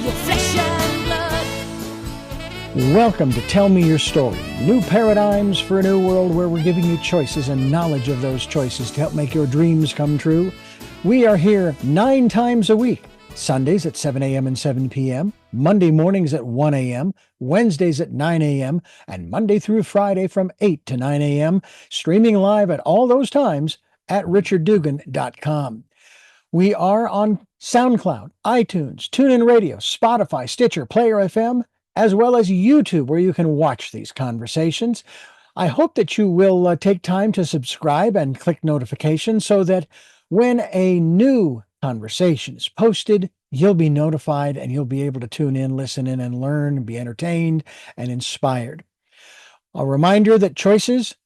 your flesh and blood. Welcome to Tell Me Your Story, new paradigms for a new world where we're giving you choices and knowledge of those choices to help make your dreams come true. We are here 9 times a week, Sundays at 7 a.m. and 7 p.m., Monday mornings at 1 a.m., Wednesdays at 9 a.m., and Monday through Friday from 8 to 9 a.m., streaming live at all those times at richarddugan.com. We are on SoundCloud, iTunes, TuneIn Radio, Spotify, Stitcher, Player FM, as well as YouTube, where you can watch these conversations. I hope that you will take time to subscribe and click notifications so that when a new conversation is posted, you'll be notified and you'll be able to tune in, listen in, and learn, and be entertained and inspired. A reminder that Choices,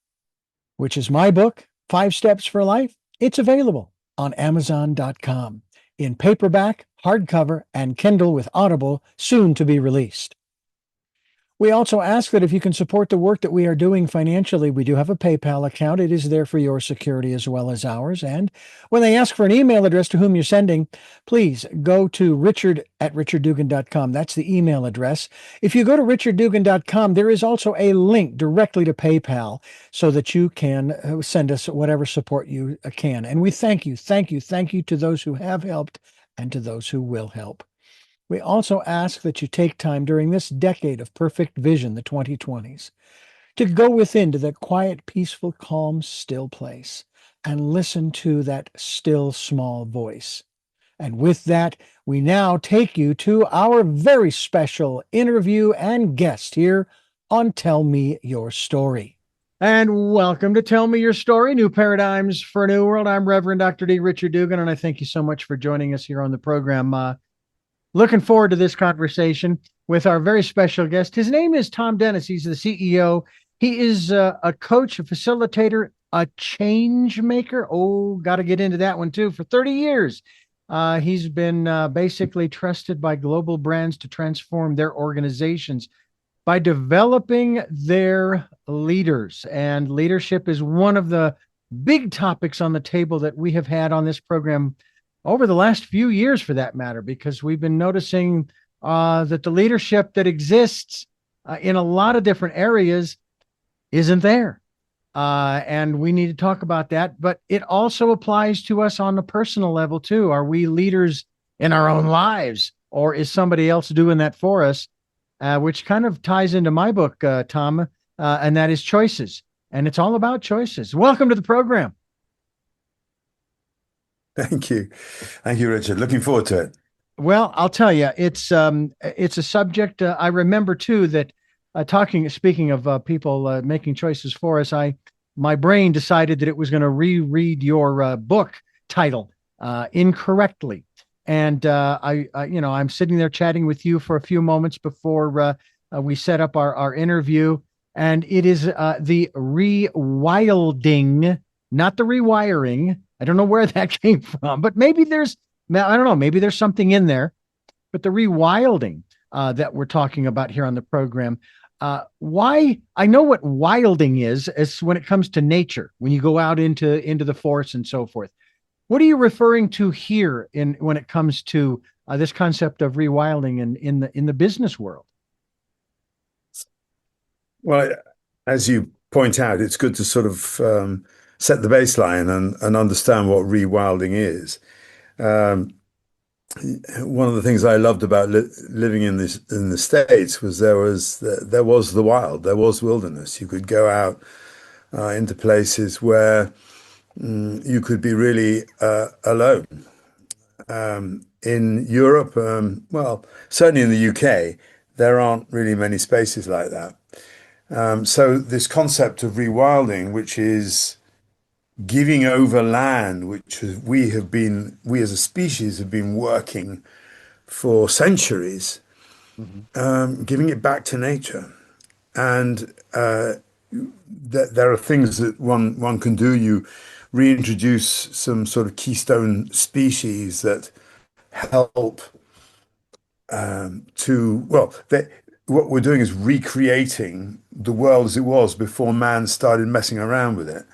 which is my book, 5 Steps for Life, it's available on Amazon.com in paperback, hardcover, and Kindle with Audible, soon to be released. We also ask that if you can support the work that we are doing financially, we do have a PayPal account. It is there for your security as well as ours. And when they ask for an email address to whom you're sending, please go to richard@richarddugan.com. That's the email address. If you go to richarddugan.com, there is also a link directly to PayPal so that you can send us whatever support you can. And we thank you to those who have helped and to those who will help. We also ask that you take time during this decade of perfect vision, the 2020s, to go within to that quiet, peaceful, calm, still place and listen to that still, small voice. And with that, we now take you to our very special interview and guest here on Tell Me Your Story. And welcome to Tell Me Your Story, New Paradigms for a New World. I'm Reverend Dr. D. Richard Dugan, and I thank you so much for joining us here on the program. Looking forward to this conversation with our very special guest. His name is Thom Dennis. He's the CEO. He is a coach, a facilitator, a change maker. Oh, got to get into that one too. For 30 years, he's been basically trusted by global brands to transform their organizations by developing their leaders. And leadership is one of the big topics on the table that we have had on this program over the last few years, for that matter, because we've been noticing that the leadership that exists in a lot of different areas isn't there. And we need to talk about that. But it also applies to us on a personal level, too. Are we leaders in our own lives, or is somebody else doing that for us? Which kind of ties into my book, Thom, and that is Choices. And it's all about choices. Welcome to the program. Thank you. Thank you, Richard. Looking forward to it. Well, I'll tell you, it's a subject I remember, too, that speaking of people making choices for us, my brain decided that it was going to reread your book title incorrectly. And I'm sitting there chatting with you for a few moments before we set up our interview. And it is the rewilding, not the rewiring. I don't know where that came from, but maybe there's something in there. But the rewilding that we're talking about here on the program, why? I know what wilding is when it comes to nature, when you go out into the forest and so forth. What are you referring to here when it comes to this concept of rewilding in the business world? Well, as you point out, it's good to sort of set the baseline and understand what rewilding is. One of the things I loved about living in the States was there was the wild, there was wilderness. You could go out into places where you could be really alone. In Europe, well, certainly in the UK, there aren't really many spaces like that. So this concept of rewilding, which is giving over land, which we as a species have been working for centuries, giving it back to nature. And there are things that one can do. You reintroduce some sort of keystone species that help what we're doing is recreating the world as it was before man started messing around with it.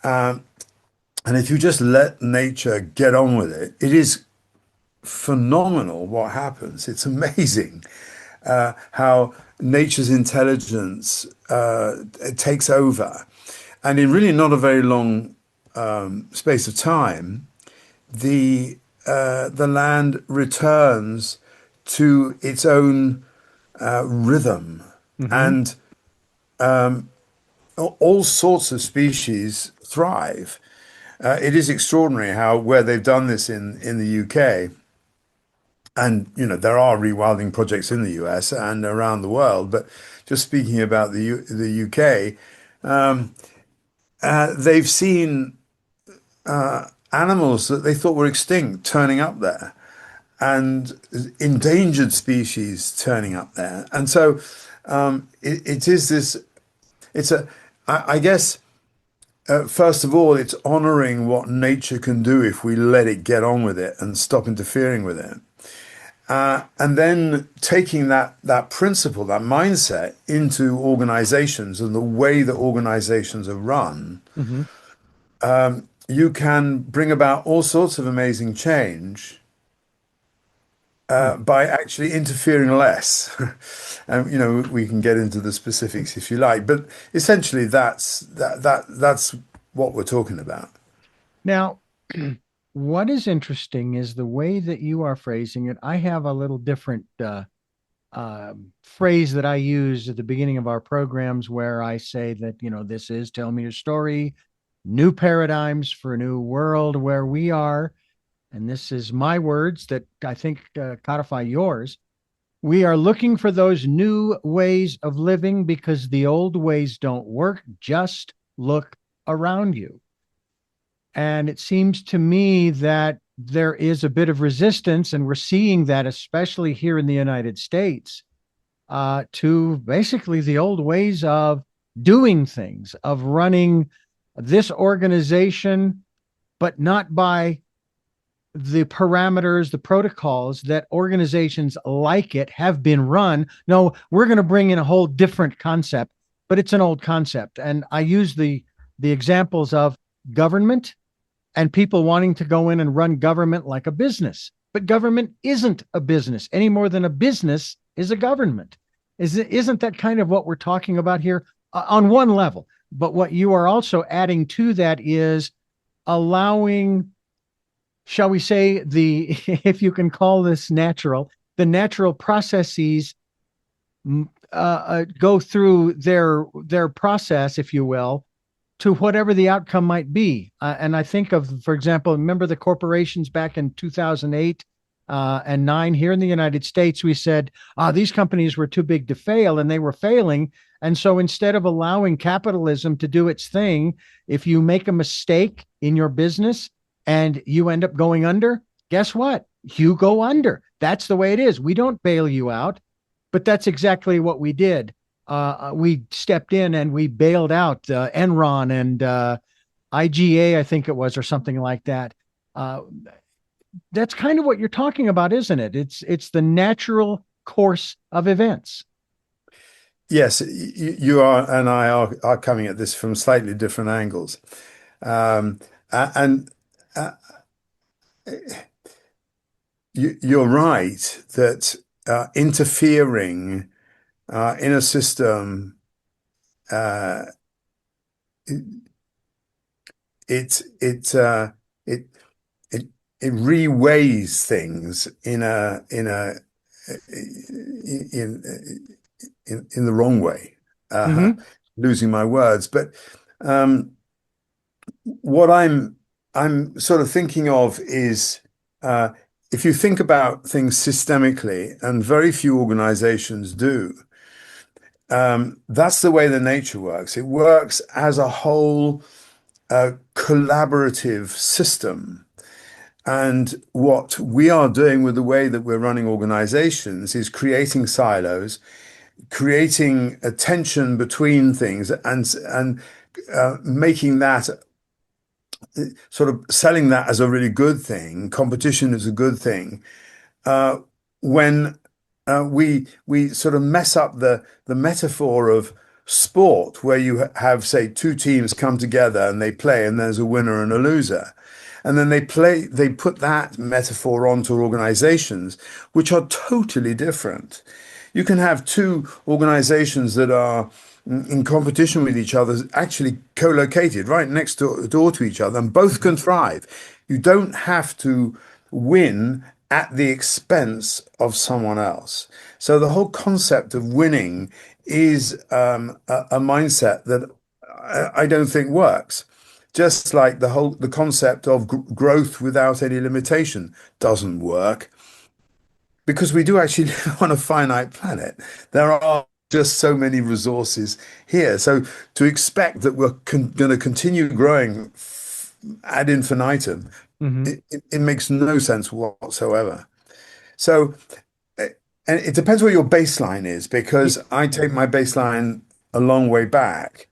And if you just let nature get on with it, it is phenomenal what happens. It's amazing how nature's intelligence takes over. And in really not a very long space of time, the land returns to its own rhythm, Hmm. and all sorts of species thrive. It is extraordinary how where they've done this in the UK, and there are rewilding projects in the US and around the world. But just speaking about the UK, they've seen animals that they thought were extinct turning up there, and endangered species turning up there. And so it is this, it's a, I guess, first of all, it's honoring what nature can do if we let it get on with it and stop interfering with it. And then taking that principle, that mindset into organizations and the way that organizations are run, Hmm. you can bring about all sorts of amazing change by actually interfering less. And we can get into the specifics if you like, but essentially that's what we're talking about. Now, what is interesting is the way that you are phrasing it. I have a little different phrase that I use at the beginning of our programs where I say that, this is tell me your story, new paradigms for a new world where we are. And this is my words that I think codify yours. We are looking for those new ways of living because the old ways don't work. Just look around you. And it seems to me that there is a bit of resistance, and we're seeing that especially here in the United States, to basically the old ways of doing things, of running this organization, but not by the parameters, the protocols that organizations like it have been run. No, we're going to bring in a whole different concept, but it's an old concept. And I use the examples of government and people wanting to go in and run government like a business. But government isn't a business any more than a business is a government. Isn't that kind of what we're talking about here on one level? But what you are also adding to that is allowing, shall we say, if you can call this natural, the natural processes go through their process, if you will, to whatever the outcome might be. And I think of, for example, remember the corporations back in 2008 and nine here in the United States, we said, these companies were too big to fail, and they were failing. And so instead of allowing capitalism to do its thing, if you make a mistake in your business and you end up going under, guess what? You go under. That's the way it is. We don't bail you out, but that's exactly what we did. We stepped in and we bailed out Enron and IGA, I think it was, or something like that. Uh, that's kind of what you're talking about, isn't it? It's the natural course of events. Yes, you are and I are coming at this from slightly different angles. And you're right that interfering in a system, uh, it it uh, it it it reweighs things in the wrong way. Mm-hmm. Losing my words, but um, what I'm sort of thinking of is uh, if you think about things systemically, and very few organizations do, that's the way the nature works. It works as a whole collaborative system. And what we are doing with the way that we're running organizations is creating silos, creating a tension between things, and making that sort of selling that as a really good thing. Competition is a good thing. When we sort of mess up the metaphor of sport, where you have, say, two teams come together and they play, and there's a winner and a loser. And then they put that metaphor onto organizations, which are totally different. You can have two organizations that are in competition with each other, actually co-located right next door to each other, and both can thrive. You don't have to win at the expense of someone else. So the whole concept of winning is a mindset that I don't think works. Just like the concept of growth without any limitation doesn't work, because we do actually live on a finite planet. There are just so many resources here. So to expect that we're going to continue growing ad infinitum, Hmm. it makes no sense whatsoever. So, and it depends what your baseline is, because I take my baseline a long way back.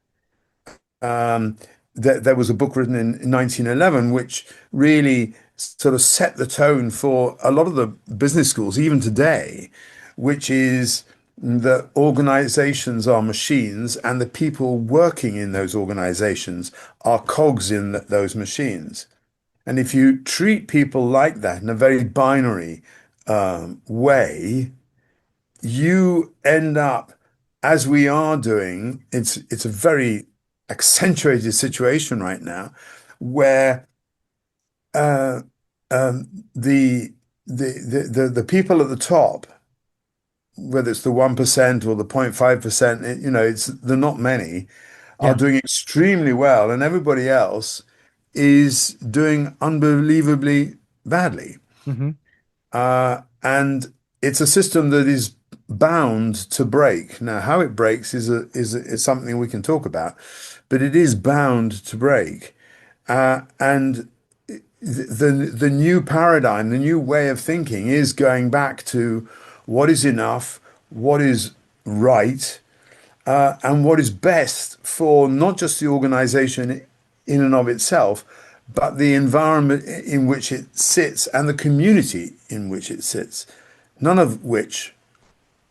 Um, there was a book written in 1911 which really sort of set the tone for a lot of the business schools, even today, which is that organizations are machines and the people working in those organizations are cogs in those machines. And if you treat people like that in a very binary way, you end up, as we are doing, it's a very accentuated situation right now, where uh, the people at the top, whether it's the 1% or the 0.5%, they're not many, are Yeah. doing extremely well, and everybody else is doing unbelievably badly. Hmm. And it's a system that is bound to break. Now, how it breaks is something we can talk about, but it is bound to break. And the new paradigm, the new way of thinking is going back to what is enough, what is right, and what is best for not just the organization in and of itself, but the environment in which it sits and the community in which it sits, none of which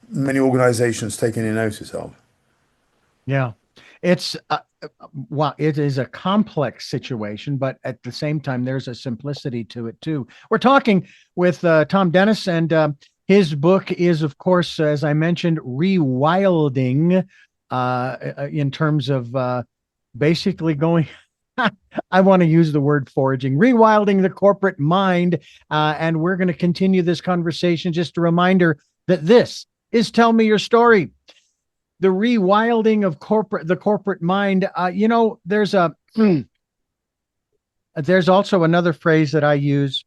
many organizations take any notice of. Yeah. It's wow, it is a complex situation, but at the same time, there's a simplicity to it too. We're talking with Thom Dennis, and his book is, of course, as I mentioned, Rewilding, in terms of basically going. I want to use the word foraging, rewilding the corporate mind, and we're going to continue this conversation. Just a reminder that this is Tell Me Your Story, the rewilding of the corporate mind. There's also another phrase that I use,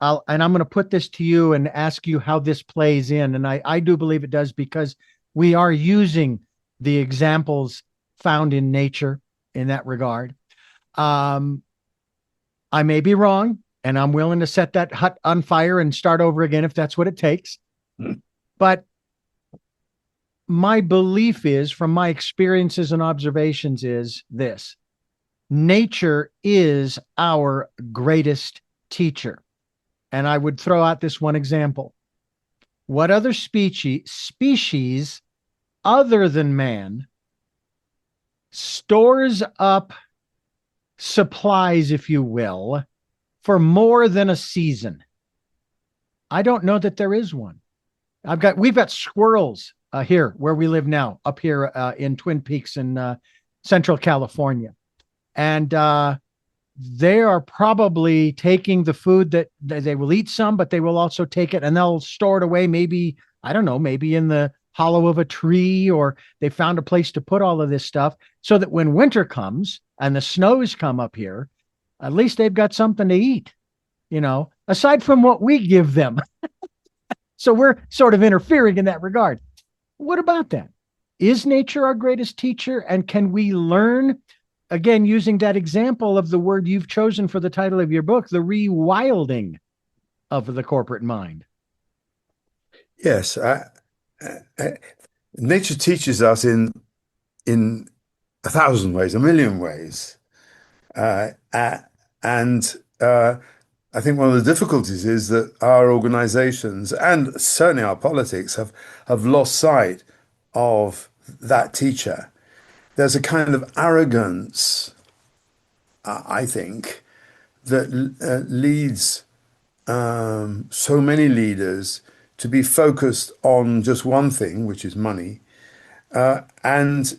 and I'm going to put this to you and ask you how this plays in, and I do believe it does, because we are using the examples found in nature in that regard. um I may be wrong, and I'm willing to set that hut on fire and start over again if that's what it takes, but my belief is, from my experiences and observations, is this: nature is our greatest teacher. And I would throw out this one example. What other species other than man stores up supplies, if you will, for more than a season? I don't know that there is one. We've got squirrels here where we live now, up here in Twin Peaks in Central California. And they are probably taking the food that they will eat some, but they will also take it and they'll store it away. Maybe, I don't know, maybe in the hollow of a tree, or they found a place to put all of this stuff so that when winter comes and the snows come up here, at least they've got something to eat, aside from what we give them. So we're sort of interfering in that regard. What about that? Is nature our greatest teacher? And can we learn, again, using that example of the word you've chosen for the title of your book, the rewilding of the corporate mind? Yes, I, nature teaches us in a thousand ways, a million ways, and I think one of the difficulties is that our organizations and certainly our politics have lost sight of that teacher. There's a kind of arrogance, I think, that leads so many leaders to be focused on just one thing, which is money, and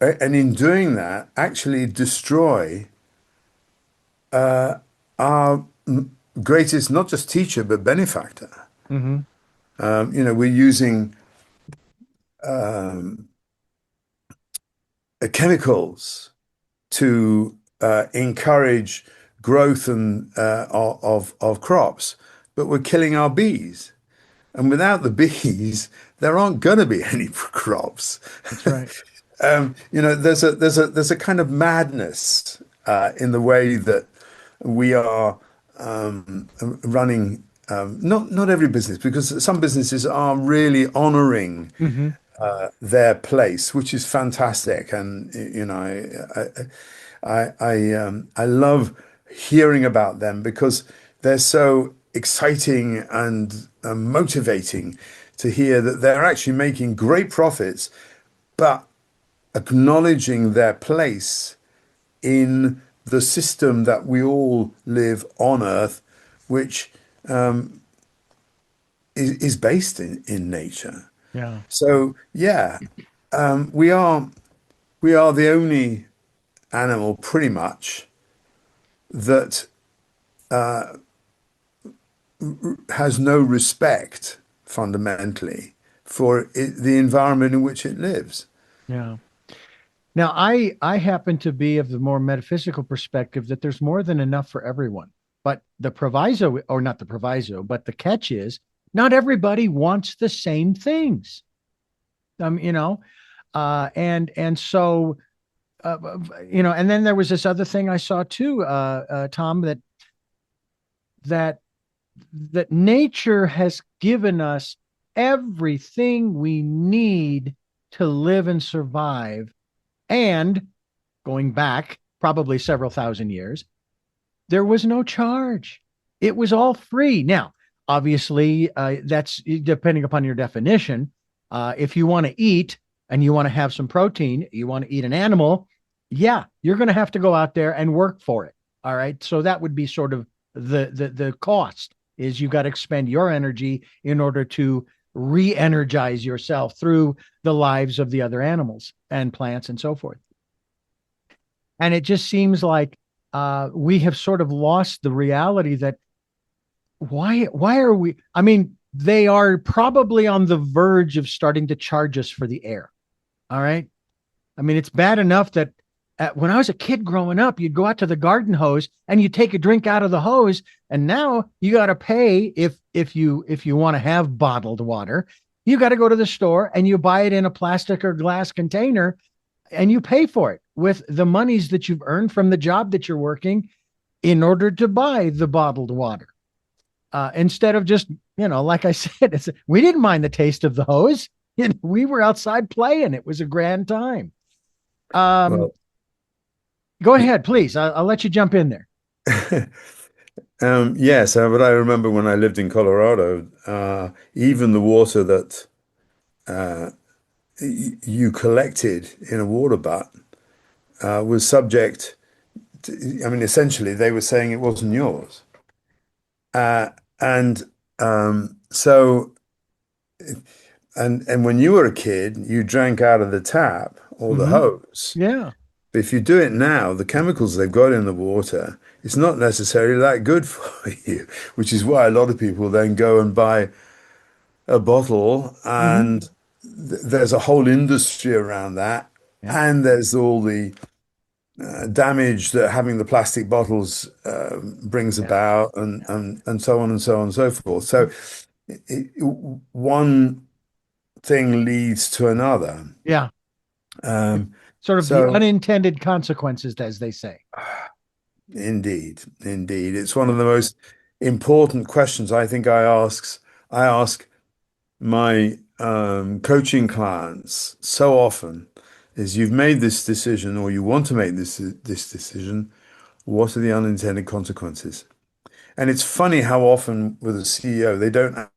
and in doing that, actually destroy our greatest, not just teacher, but benefactor. Hmm. We're using chemicals to encourage growth and of crops, but we're killing our bees. And without the bees, there aren't going to be any crops. That's right. There's a kind of madness in the way that we are running. Not every business, because some businesses are really honoring Hmm. their place, which is fantastic. And I love hearing about them because they're so exciting and motivating to hear that they're actually making great profits, but acknowledging their place in the system that we all live on Earth, which is based in nature. Yeah. So yeah, we are the only animal pretty much that has no respect fundamentally for the environment in which it lives. Yeah. Now, I happen to be of the more metaphysical perspective that there's more than enough for everyone. But the proviso, or not the proviso, but the catch is not everybody wants the same things. You know, and so and then there was this other thing I saw too, Tom, that that nature has given us everything we need to live and survive. And going back probably several thousand years, there was no charge. It was all free. Now, obviously, that's depending upon your definition. If you want to eat and you want to have some protein, you want to eat an animal, yeah, you're going to have to go out there and work for it. All right. So that would be sort of the cost is you got to expend your energy in order to re-energize yourself through the lives of the other animals and plants and so forth. And it just seems like we have sort of lost the reality that why are we? I mean, they are probably on the verge of starting to charge us for the air. All right. I mean, it's bad enough that when I was a kid growing up, you'd go out to the garden hose and you take a drink out of the hose, and now you got to pay if you want to have bottled water. You got to go to the store and you buy it in a plastic or glass container, and you pay for it with the monies that you've earned from the job that you're working in order to buy the bottled water. Instead of just, like I said, we didn't mind the taste of the hose. We were outside playing. It was a grand time. Well, Go ahead, please. I'll let you jump in there. yes, but I remember when I lived in Colorado, even the water that you collected in a water butt was subject to, I mean, essentially, they were saying it wasn't yours. And so, and when you were a kid, you drank out of the tap or the Hmm. hose. Yeah. But if you do it now, the chemicals they've got in the water, it's not necessarily that good for you, which is why a lot of people then go and buy a bottle, Hmm. and there's a whole industry around that. Yeah. And there's all the damage that having the plastic bottles brings Yeah. about, and so on and so on and so forth. So one thing leads to another. Yeah. Um, Sort of the so unintended consequences, as they say. indeed, indeed, it's one of the most important questions I think I ask my coaching clients so often is you've made this decision or you want to make this decision. What are the unintended consequences? And it's funny how often with a CEO, they don't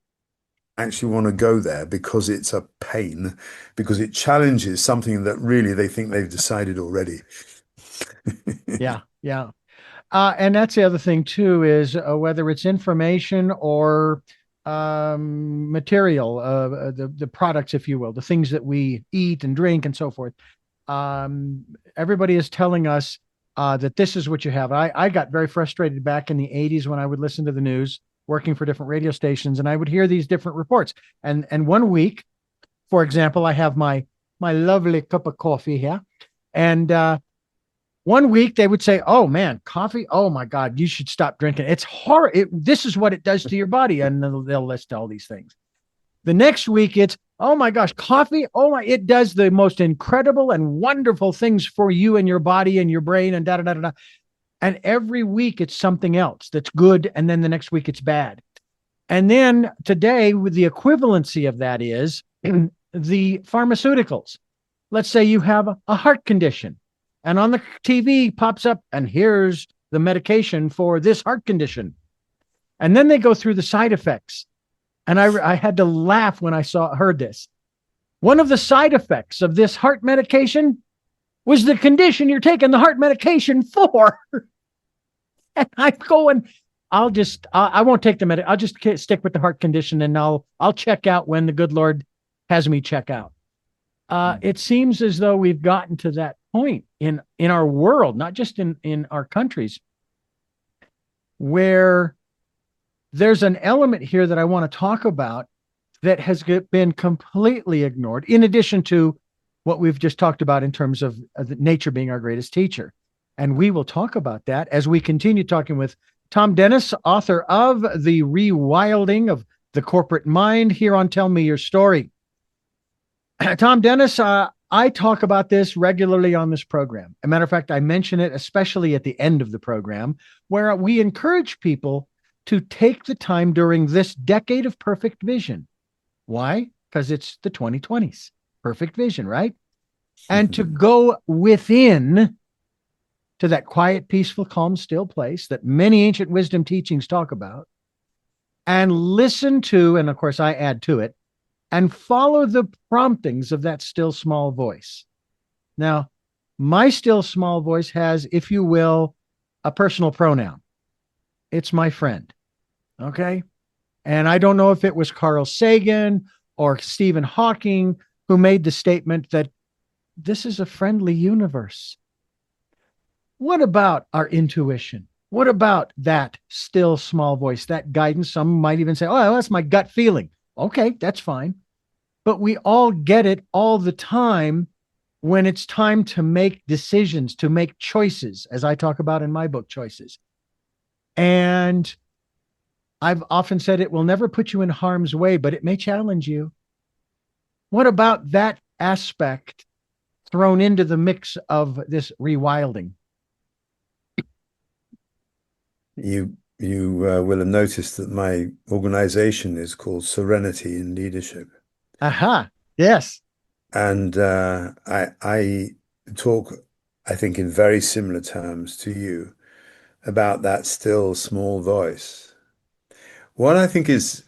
actually want to go there because it's a pain, because it challenges something that really they think they've decided already. Yeah. Yeah. And that's the other thing too, is whether it's information or material, the products, if you will, the things that we eat and drink and so forth. Everybody is telling us that this is what you have. I got very frustrated back in the 80s when I would listen to the news, working for different radio stations, and I would hear these different reports. And one week, for example, I have my lovely cup of coffee here, and one week they would say, "Oh man, coffee! Oh my God, you should stop drinking. It's horrible. This is what it does to your body," and they'll list all these things. The next week, it's, "Oh my gosh, coffee! Oh my, it does the most incredible and wonderful things for you and your body and your brain and da da da da." And every week it's something else that's good, and then the next week it's bad. And then today, with the equivalency of that is the pharmaceuticals. Let's say you have a heart condition, and on the TV pops up, and here's the medication for this heart condition. And then they go through the side effects. And I had to laugh when I heard this. One of the side effects of this heart medication was the condition you're taking the heart medication for. And I'm going, I won't take the medication. I'll just stick with the heart condition, and I'll check out when the good Lord has me check out. It seems as though we've gotten to that point in our world, not just in our countries, where there's an element here that I want to talk about that has been completely ignored, in addition to what we've just talked about in terms of nature being our greatest teacher. And we will talk about that as we continue talking with Thom Dennis, author of The Rewilding of the Corporate Mind, here on Tell Me Your Story. Thom Dennis, I talk about this regularly on this program. As a matter of fact, I mention it especially at the end of the program, where we encourage people to take the time during this decade of perfect vision. Why? Because it's the 2020s. Perfect vision, right? And to go within to that quiet, peaceful, calm, still place that many ancient wisdom teachings talk about, and listen to, and of course I add to it, and follow the promptings of that still small voice. Now, my still small voice has, if you will, a personal pronoun. It's my friend. Okay. And I don't know if it was Carl Sagan or Stephen Hawking who made the statement that this is a friendly universe. What about our intuition? What about that still small voice, that guidance? Some might even say, "Oh, that's my gut feeling." Okay, that's fine. But we all get it all the time when it's time to make decisions, to make choices, as I talk about in my book, Choices. And I've often said it will never put you in harm's way, but it may challenge you. What about that aspect thrown into the mix of this rewilding? You will have noticed that my organization is called Serenity in Leadership. Aha. Yes. And I talk, I think, in very similar terms to you about that still small voice. What I think is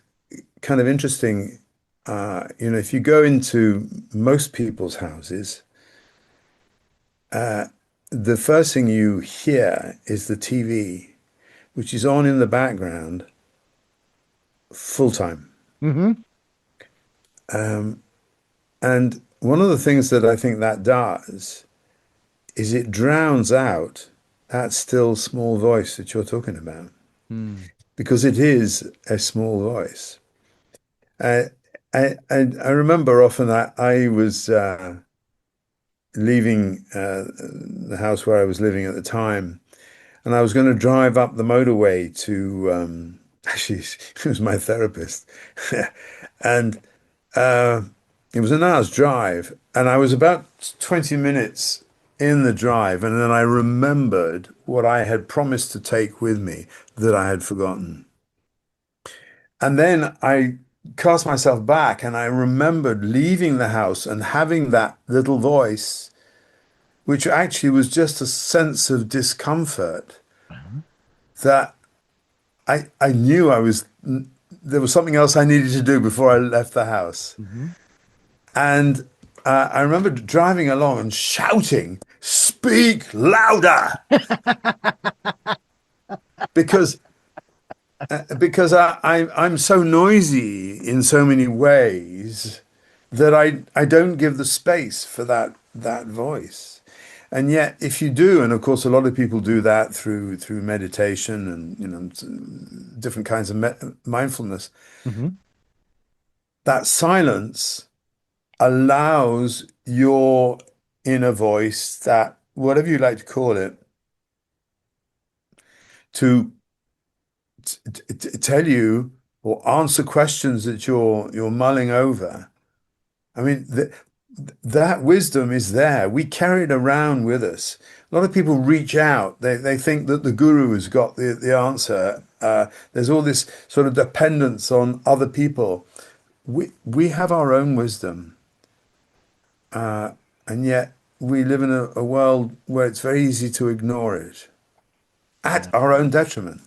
kind of interesting, if you go into most people's houses, the first thing you hear is the TV, which is on in the background full time. Mm-hmm. And one of the things that I think that does is it drowns out that still small voice that you're talking about, because it is a small voice. I remember often that I was leaving the house where I was living at the time, and I was going to drive up the motorway to, actually, she was my therapist, and it was an hour's drive, and I was about 20 minutes in the drive, and then I remembered what I had promised to take with me that I had forgotten. And then I cast myself back, and I remembered leaving the house and having that little voice, which actually was just a sense of discomfort, that I knew there was something else I needed to do before I left the house. And I remember driving along and shouting, "Speak louder!" because I'm so noisy in so many ways that I don't give the space for that voice. And yet, if you do, and of course, a lot of people do that through meditation and different kinds of mindfulness, Hmm. that silence allows your inner voice, that whatever you like to call it, to tell you or answer questions that you're mulling over. I mean, that wisdom is there. We carry it around with us. A lot of people reach out. They think that the guru has got the answer. There's all this sort of dependence on other people. We have our own wisdom, and yet we live in a world where it's very easy to ignore it Yeah. at our own detriment.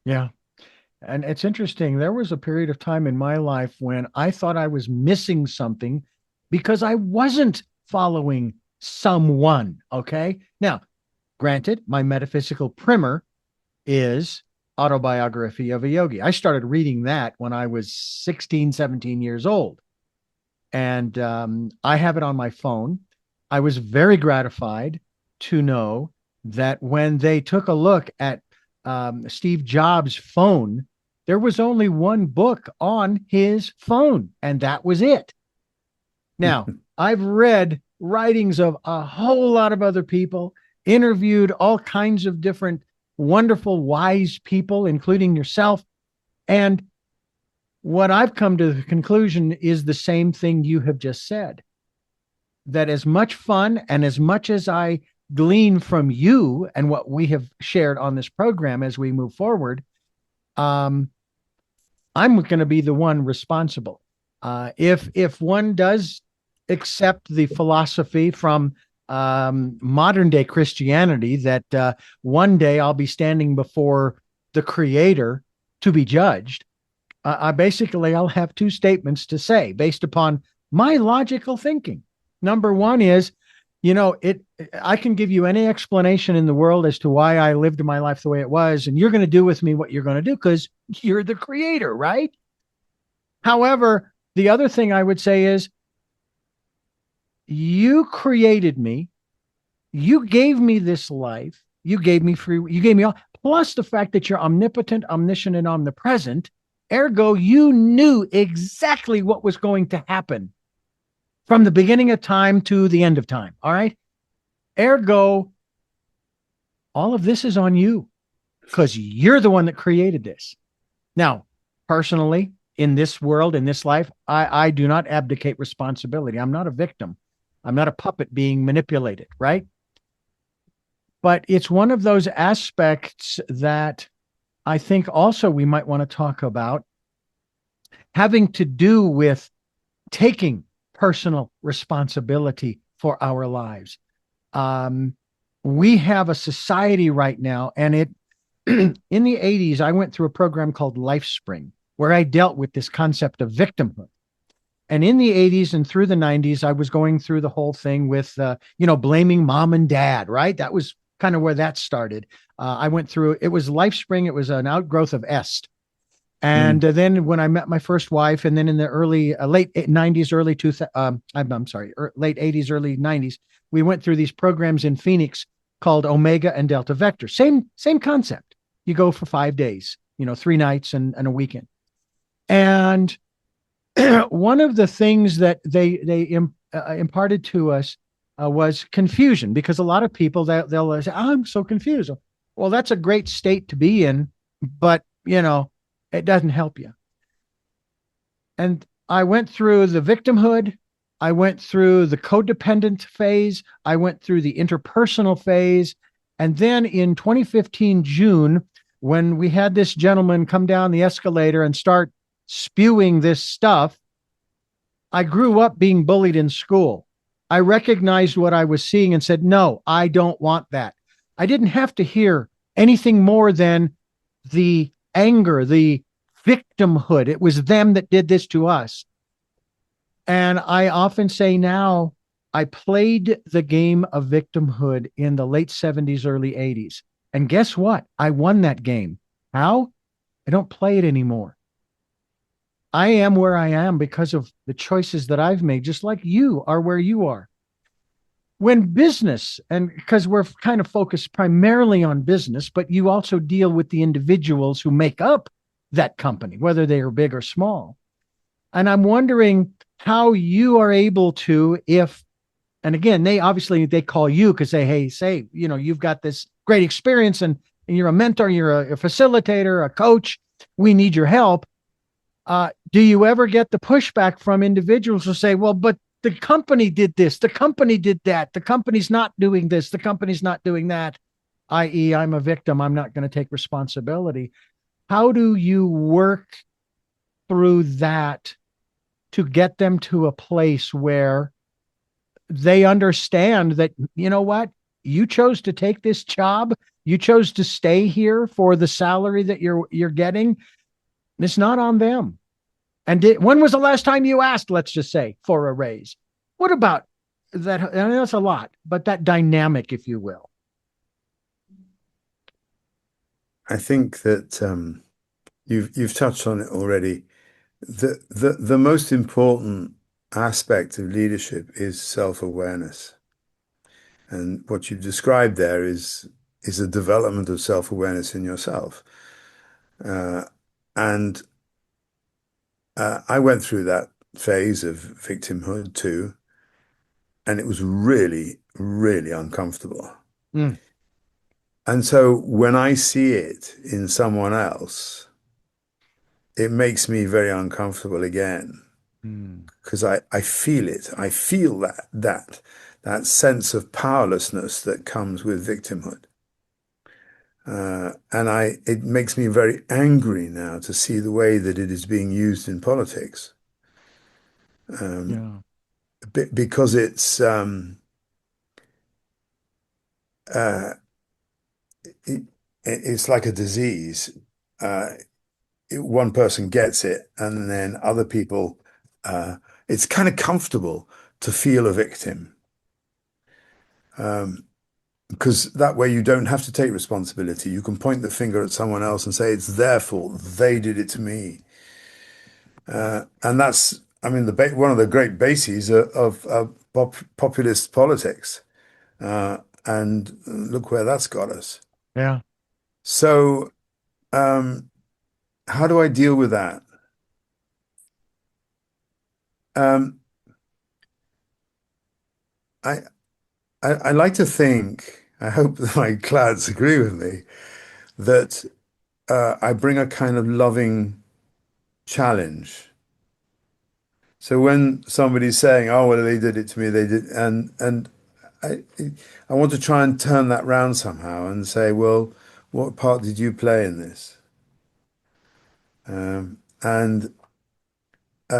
Yeah. And it's interesting. There was a period of time in my life when I thought I was missing something because I wasn't following someone. Okay. Now, granted, my metaphysical primer is Autobiography of a Yogi. I started reading that when I was 16, 17 years old. And I have it on my phone. I was very gratified to know that when they took a look at Steve Jobs' phone, there was only one book on his phone, and that was it. Now, I've read writings of a whole lot of other people, interviewed all kinds of different wonderful, wise people, including yourself. And what I've come to the conclusion is the same thing you have just said, that as much fun and as much as I glean from you and what we have shared on this program as we move forward, I'm going to be the one responsible. If one does accept the philosophy from modern day Christianity that one day I'll be standing before the Creator to be judged, I'll have two statements to say based upon my logical thinking. Number one is, I can give you any explanation in the world as to why I lived my life the way it was, and you're going to do with me what you're going to do because you're the Creator, right? However, the other thing I would say is, you created me, you gave me this life, you gave me free, you gave me all, plus the fact that you're omnipotent, omniscient, and omnipresent. Ergo, you knew exactly what was going to happen from the beginning of time to the end of time. All right. Ergo, all of this is on you because you're the one that created this. Now, personally, in this world, in this life, I do not abdicate responsibility. I'm not a victim. I'm not a puppet being manipulated, right? But it's one of those aspects that I think also we might want to talk about, having to do with taking personal responsibility for our lives. We have a society right now, and in the 80s, I went through a program called LifeSpring, where I dealt with this concept of victimhood. And in the 80s and through the 90s, I was going through the whole thing with, blaming mom and dad, right? That was kind of where that started. I went through, it was LifeSpring. It was an outgrowth of Est. And then when I met my first wife, and then in the late 90s, late 80s, early 90s, we went through these programs in Phoenix called Omega and Delta Vector. Same concept. You go for 5 days, 3 nights and a weekend. And one of the things that they imparted to us was confusion, because a lot of people they'll say, "I'm so confused." Well, that's a great state to be in, but it doesn't help you. And I went through the victimhood. I went through the codependent phase. I went through the interpersonal phase. And then in 2015, June, when we had this gentleman come down the escalator and start spewing this stuff, I grew up being bullied in school. I recognized what I was seeing and said, no, I don't want that. I didn't have to hear anything more than the anger, the victimhood. It was them that did this to us. And I often say now, I played the game of victimhood in the late 70s, early 80s. And guess what? I won that game. How? I don't play it anymore. I am where I am because of the choices that I've made, just like you are where you are. When business, and because we're kind of focused primarily on business, but you also deal with the individuals who make up that company, whether they are big or small. And I'm wondering how you are able to, if, and again, they call you because hey, you've got this great experience and you're a mentor, you're a facilitator, a coach. We need your help. Do you ever get the pushback from individuals who say, well, but the company did this, the company did that, the company's not doing this, the company's not doing that, i.e., I'm a victim, I'm not going to take responsibility. How do you work through that to get them to a place where they understand that, you know what, you chose to take this job, you chose to stay here for the salary that you're getting. It's not on them. And when was the last time you asked, let's just say, for a raise? What about that? I mean, that's a lot, but that dynamic, if you will. I think that you've touched on it already. The most important aspect of leadership is self-awareness. And what you've described there is a development of self-awareness in yourself. And I went through that phase of victimhood too, and it was really, really uncomfortable. Mm. And so when I see it in someone else, it makes me very uncomfortable again because I feel it. I feel that sense of powerlessness that comes with victimhood. And it makes me very angry now to see the way that it is being used in politics. Yeah. Because it's like a disease. One person gets it, and then other people. It's kind of comfortable to feel a victim, because that way you don't have to take responsibility. You can point the finger at someone else and say it's their fault. They did it to me, and that's, I mean, one of the great bases of populist politics. And look where that's got us. Yeah. So, how do I deal with that? Um, I, I like to think, I hope that my clients agree with me, that I bring a kind of loving challenge. So when somebody's saying, "Oh, well, they did it to me," they did, and I, I want to try and turn that round somehow and say, "Well, what part did you play in this?" And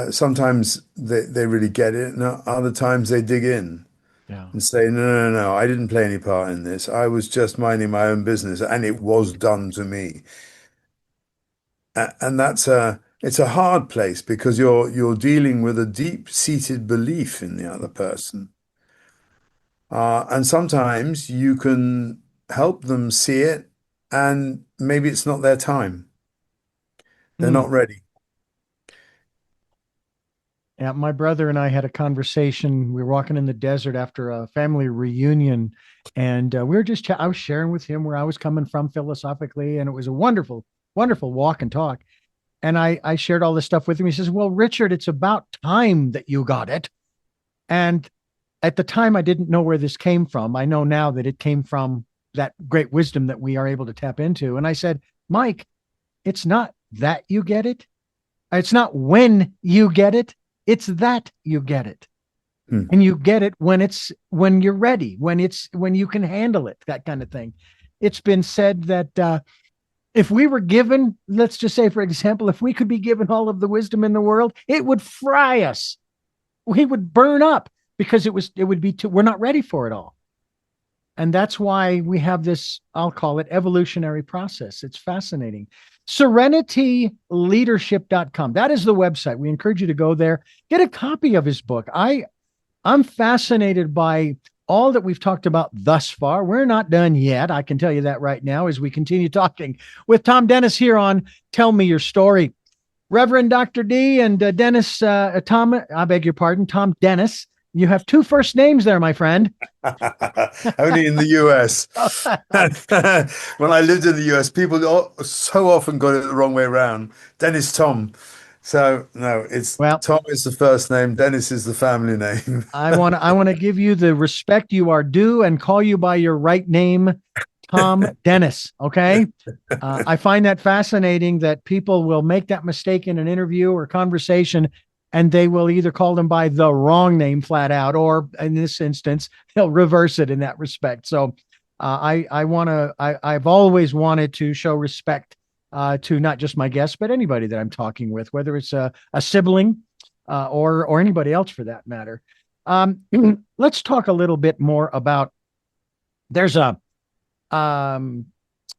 sometimes they really get it, and other times they dig in Yeah. and say, no, no, no, I didn't play any part in this. I was just minding my own business, and it was done to me. And it's a hard place because you're dealing with a deep-seated belief in the other person. And sometimes you can help them see it, and maybe it's not their time. They're Mm. not ready. Yeah, my brother and I had a conversation. We were walking in the desert after a family reunion, and we were just I was sharing with him where I was coming from philosophically, and it was a wonderful, wonderful walk and talk. And I shared all this stuff with him. He says, "Well, Richard, it's about time that you got it." And at the time, I didn't know where this came from. I know now that it came from that great wisdom that we are able to tap into. And I said, "Mike, it's not that you get it. It's not when you get it. It's that you get it. Hmm. And you get it when you're ready, when you can handle it, that kind of thing." It's been said that if we were given, let's just say, for example, if we could be given all of the wisdom in the world, it would fry us. We would burn up because it would be too, we're not ready for it all. And that's why we have this, I'll call it evolutionary process. It's fascinating. SerenityLeadership.com. That is the website. We encourage you to go there, get a copy of his book. I'm fascinated by all that we've talked about thus far. We're not done yet. I can tell you that right now as we continue talking with Thom Dennis here on Tell Me Your Story. Reverend Dr. D and Dennis, Thom, I beg your pardon, Thom Dennis. You have two first names there, my friend. Only in the US. When I lived in the US, people so often got it the wrong way around. Dennis Thom. So no, it's Well, Thom is the first name, Dennis is the family name. I want to give you the respect you are due and call you by your right name, Thom Dennis. Okay. I find that fascinating that people will make that mistake in an interview or conversation and they will either call them by the wrong name flat out, or in this instance, they'll reverse it in that respect. So I've always wanted to show respect to not just my guests, but anybody that I'm talking with, whether it's a sibling or anybody else for that matter. Let's talk a little bit more about there's a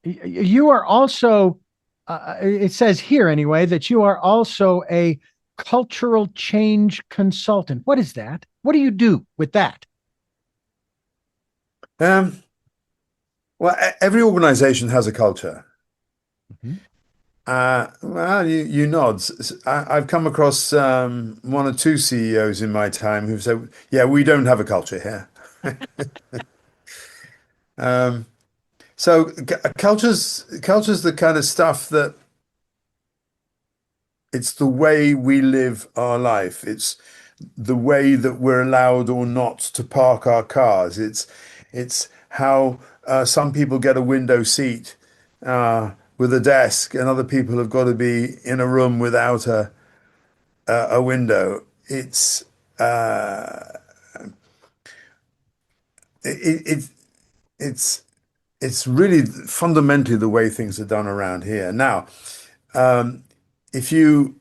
you are also it says here anyway that you are also a cultural change consultant. What is that? What do you do with that? Um, well, every organization has a culture. Mhm. Well, you nods. I've come across one or two CEOs in my time who've said, "Yeah, we don't have a culture here." Um, so culture's the kind of stuff that it's the way we live our life. It's the way that we're allowed or not to park our cars. It's how some people get a window seat with a desk, and other people have got to be in a room without a window. It, it's it's really fundamentally the way things are done around here. Now, um, if you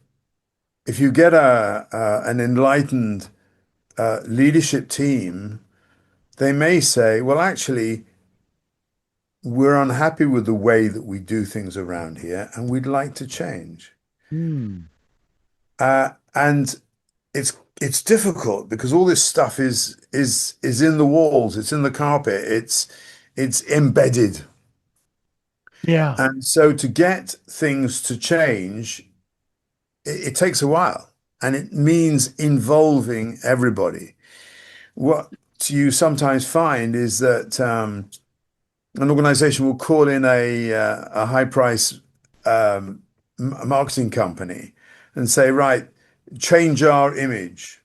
get an enlightened leadership team, they may say, well, actually, we're unhappy with the way that we do things around here, and we'd like to change. Hmm. And it's difficult because all this stuff is in the walls, it's in the carpet, it's embedded. Yeah. And so to get things to change, it takes a while, and it means involving everybody. What you sometimes find is that an organization will call in a high price marketing company and say, right, change our image.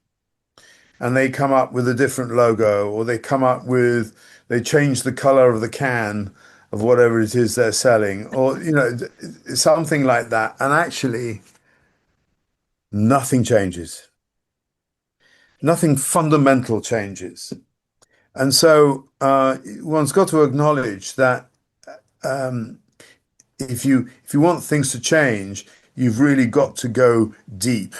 And they come up with a different logo, or they change the color of the can of whatever it is they're selling, or, something like that. And actually, nothing changes. Nothing fundamental changes. And so one's got to acknowledge that um, if you want things to change, you've really got to go deep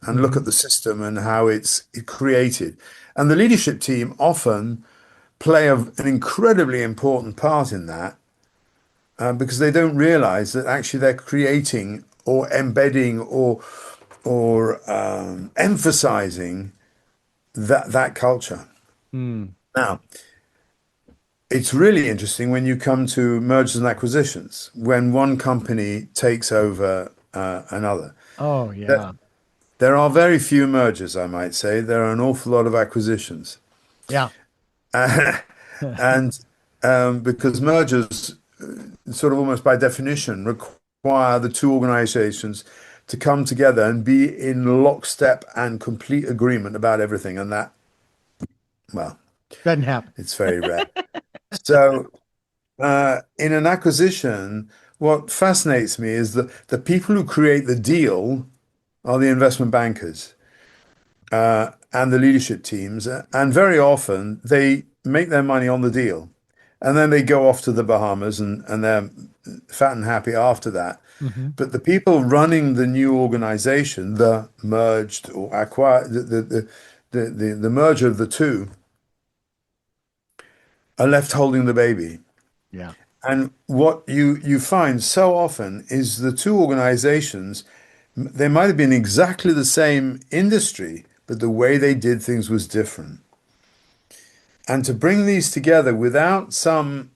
and look Mhm. at the system and how it's created. And the leadership team often play an incredibly important part in that because they don't realize that actually they're creating or embedding or emphasizing that culture. Hmm. Now, it's really interesting when you come to mergers and acquisitions, when one company takes over another. Oh, There, yeah. there are very few mergers, I might say. There are an awful lot of acquisitions. Yeah. And because mergers, sort of almost by definition, require the two organizations to come together and be in lockstep and complete agreement about everything. And that, well, Doesn't happen. it's very rare. So in an acquisition, what fascinates me is that the people who create the deal are the investment bankers and the leadership teams. And very often they make their money on the deal. And then they go off to the Bahamas and they're fat and happy after that. Hmm. But the people running the new organization, the merged or acquired, the merger of the two, are left holding the baby. Yeah. And what you find so often is the two organizations, they might have been exactly the same industry, but the way they did things was different. And to bring these together without some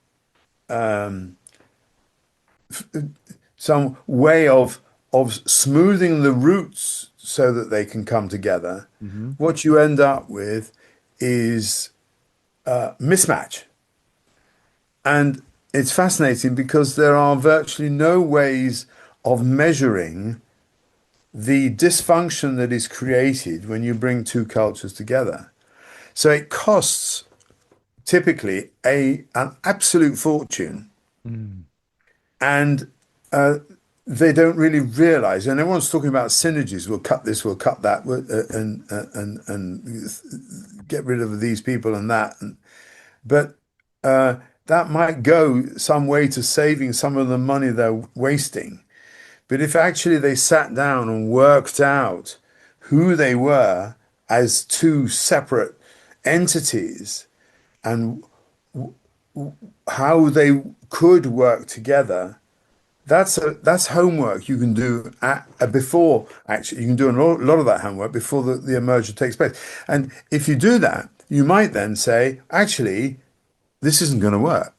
way of smoothing the roots so that they can come together, Hmm. what you end up with is mismatch. And it's fascinating because there are virtually no ways of measuring the dysfunction that is created when you bring two cultures together. So it costs typically an absolute fortune, Mm. and they don't really realize. And everyone's talking about synergies. We'll cut this, we'll cut that, and get rid of these people and that. But that might go some way to saving some of the money they're wasting. But if actually they sat down and worked out who they were as two separate entities and how they could work together, that's homework you can do before. Actually, you can do a lot of that homework before the emerger takes place. And if you do that, you might then say, actually, this isn't going to work.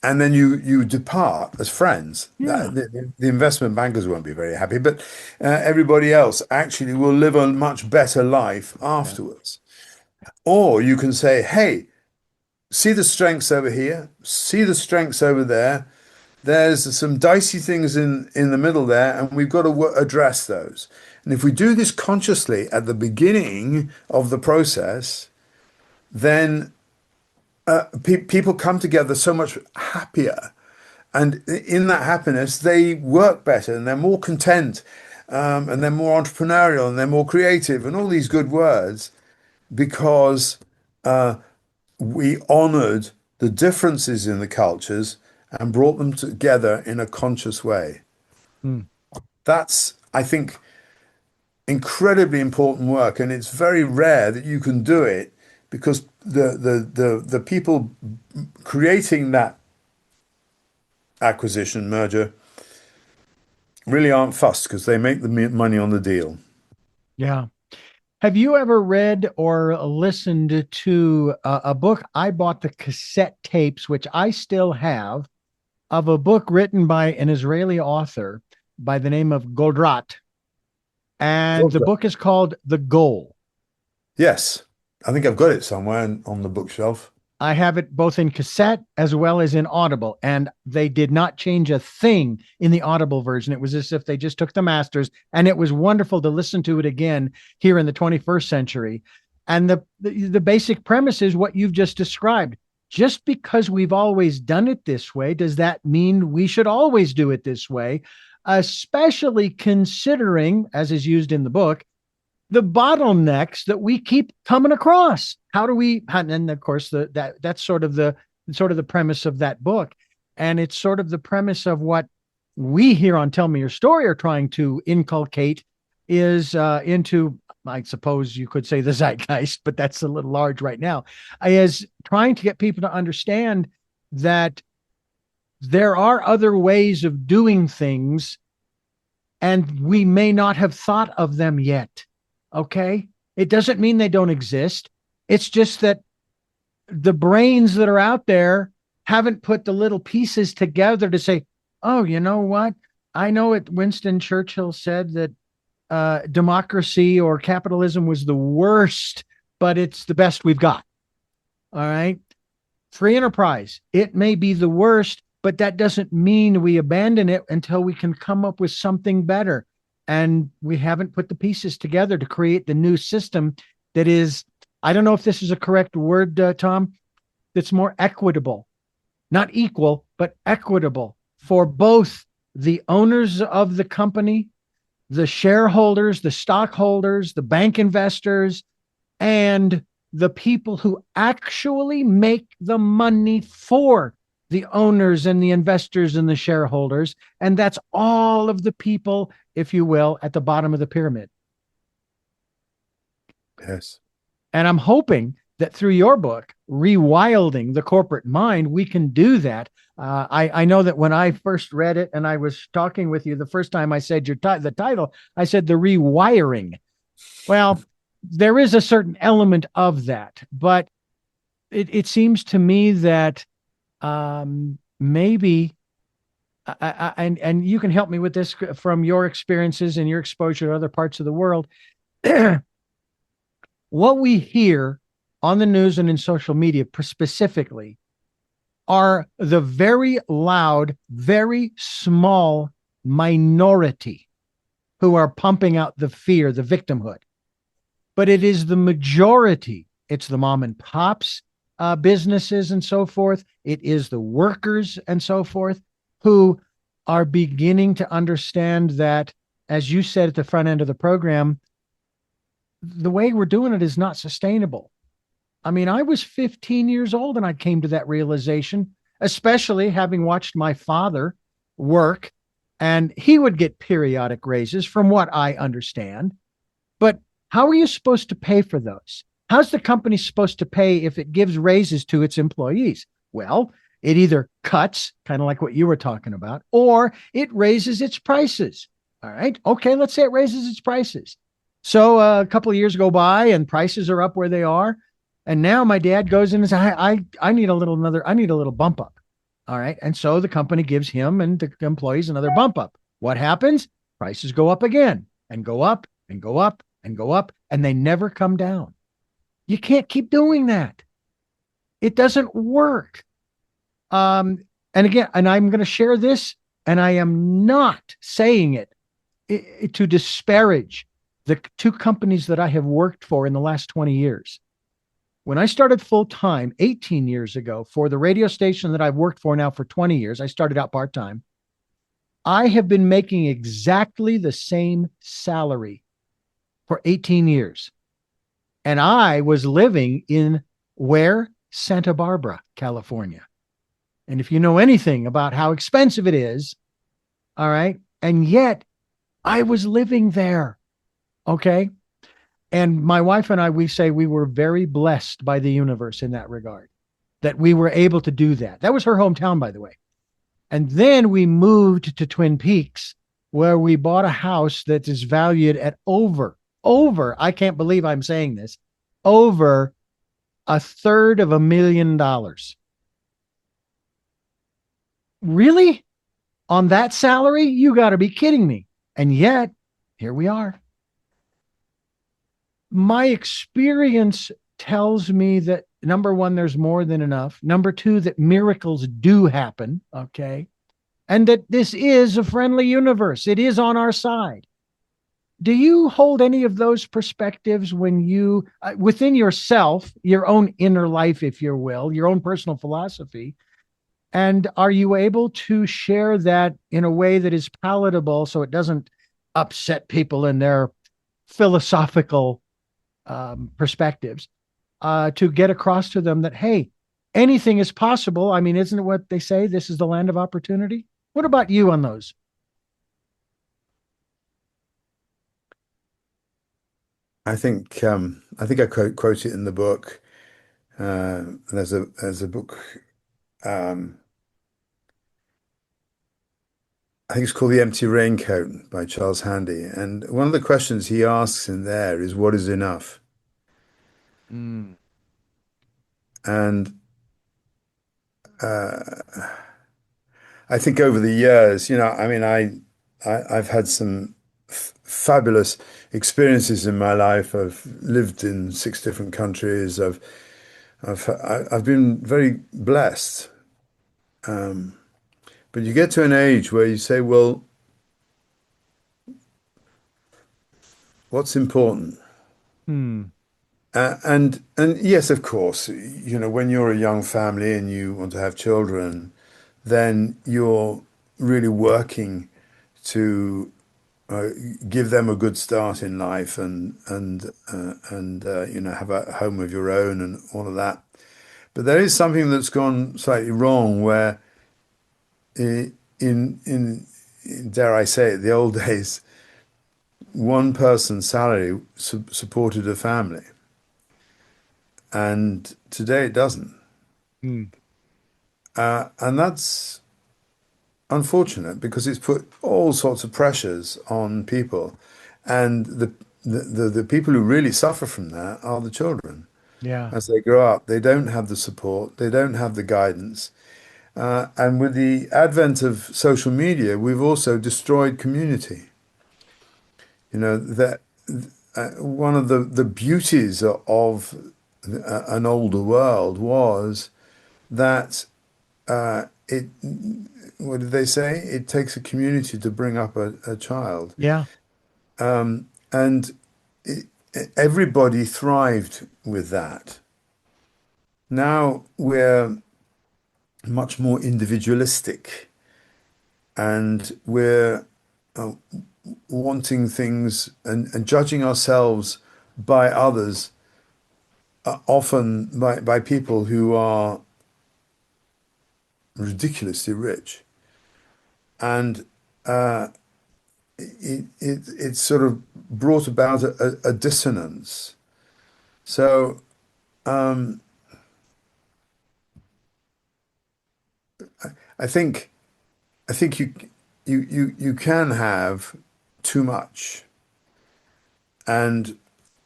And then you depart as friends. Yeah. The investment bankers won't be very happy, but everybody else actually will live a much better life Yeah. afterwards. Or you can say, hey, see the strengths over here, see the strengths over there. There's some dicey things in the middle there, and we've got to address those. And if we do this consciously at the beginning of the process, then people come together so much happier. And in that happiness, they work better and they're more content, and they're more entrepreneurial and they're more creative and all these good words because we honored the differences in the cultures and brought them together in a conscious way. Mm. That's, I think, incredibly important work, and it's very rare that you can do it because the people creating that acquisition merger really aren't fussed because they make the money on the deal. Yeah. Have you ever read or listened to a book? I bought the cassette tapes, which I still have, of a book written by an Israeli author by the name of Goldratt. And the book is called The Goal. Yes, I think I've got it somewhere on the bookshelf. I have it both in cassette as well as in Audible, and they did not change a thing in the Audible version. It was as if they just took the masters, and it was wonderful to listen to it again here in the 21st century. And the basic premise is what you've just described. Just because we've always done it this way, does that mean we should always do it this way? Especially considering, as is used in the book, the bottlenecks that we keep coming across. How do we? And of course, that's sort of the premise of that book, and it's sort of the premise of what we here on Tell Me Your Story are trying to inculcate is into. I suppose you could say the zeitgeist, but that's a little large right now. Is trying to get people to understand that there are other ways of doing things, and we may not have thought of them yet. Okay. It doesn't mean they don't exist. It's just that the brains that are out there haven't put the little pieces together to say, oh, you know what? I know it. Winston Churchill said that democracy or capitalism was the worst, but it's the best we've got. All right. Free enterprise. It may be the worst, but that doesn't mean we abandon it until we can come up with something better. And we haven't put the pieces together to create the new system that is, I don't know if this is a correct word, Thom, that's more equitable, not equal, but equitable for both the owners of the company, the shareholders, the stockholders, the bank investors, and the people who actually make the money for the owners and the investors and the shareholders. And that's all of the people, if you will, at the bottom of the pyramid. Yes. And I'm hoping that through your book, Rewilding the Corporate Mind, we can do that. I know that when I first read it and I was talking with you the first time I said the title, I said the rewiring. Well, there is a certain element of that, but it seems to me that maybe and you can help me with this from your experiences and your exposure to other parts of the world. What we hear on the news and in social media specifically are the very loud, very small minority who are pumping out the fear, the victimhood. But it is the majority. It's the mom and pops businesses and so forth. It is the workers and so forth who are beginning to understand that, as you said at the front end of the program, the way we're doing it is not sustainable. I mean, I was 15 years old and I came to that realization, especially having watched my father work, and he would get periodic raises from what I understand. But how are you supposed to pay for those? How's the company supposed to pay if it gives raises to its employees? Well, it either cuts, kind of like what you were talking about, or it raises its prices. All right. Okay. Let's say it raises its prices. So a couple of years go by and prices are up where they are. And now my dad goes in and says, I need I need a little bump up. All right. And so the company gives him and the employees another bump up. What happens? Prices go up again and go up and go up and go up, and they never come down. You can't keep doing that. It doesn't work. And again, and I'm going to share this, and I am not saying it to disparage the two companies that I have worked for in the last 20 years. When I started full time 18 years ago for the radio station that I've worked for now for 20 years, I started out part time. I have been making exactly the same salary for 18 years. And I was living in where? Santa Barbara, California. And if you know anything about how expensive it is, all right, and yet I was living there, okay? And my wife and I, we say we were very blessed by the universe in that regard, that we were able to do that. That was her hometown, by the way. And then we moved to Twin Peaks, where we bought a house that is valued at over, I can't believe I'm saying this, over $350,000. Really? On that salary? You got to be kidding me. And yet, here we are. My experience tells me that, number one, there's more than enough. Number two, that miracles do happen, okay? And that this is a friendly universe. It is on our side. Do you hold any of those perspectives when you, within yourself, your own inner life, if you will, your own personal philosophy? And are you able to share that in a way that is palatable so it doesn't upset people in their philosophical perspectives, to get across to them that, hey, anything is possible? I mean, isn't it what they say? This is the land of opportunity. What about you on those? I quote it in the book. There's a book. I think it's called The Empty Raincoat by Charles Handy. And one of the questions he asks in there is, what is enough? Mm. And I think over the years, I mean, I've had some fabulous experiences in my life. I've lived in 6 different countries. I've been very blessed. But you get to an age where you say, well, what's important? Hmm. And yes, of course, when you're a young family and you want to have children, then you're really working to uh, give them a good start in life and have a home of your own and all of that. But there is something that's gone slightly wrong where in dare I say it, the old days, one person's salary supported a family, and today it doesn't. Hmm. And that's unfortunate because it's put all sorts of pressures on people, and the people who really suffer from that are the children. Yeah. as they grow up. They don't have the support, they don't have the guidance. And with the advent of social media, we've also destroyed community. You know, that one of the beauties of an older world was that it, what did they say? It takes a community to bring up a child. Yeah. And it, everybody thrived with that. Now we're much more individualistic and we're uh, wanting things and judging ourselves by others, often by people who are ridiculously rich. And it's sort of brought about a dissonance. So I think I think you can have too much, and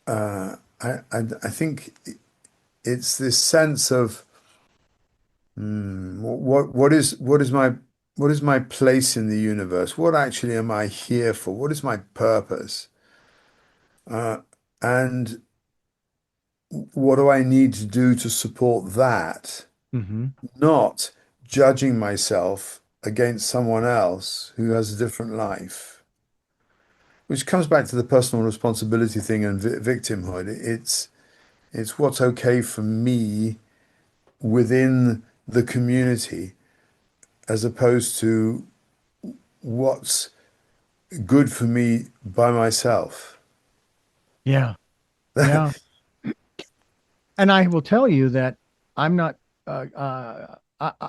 I think it's this sense of what is my place in the universe? What actually am I here for? What is my purpose? And what do I need to do to support that? Hmm. Not judging myself against someone else who has a different life, which comes back to the personal responsibility thing and victimhood. It's what's okay for me within the community as opposed to what's good for me by myself. Yeah. Yeah. And I will tell you that I'm not,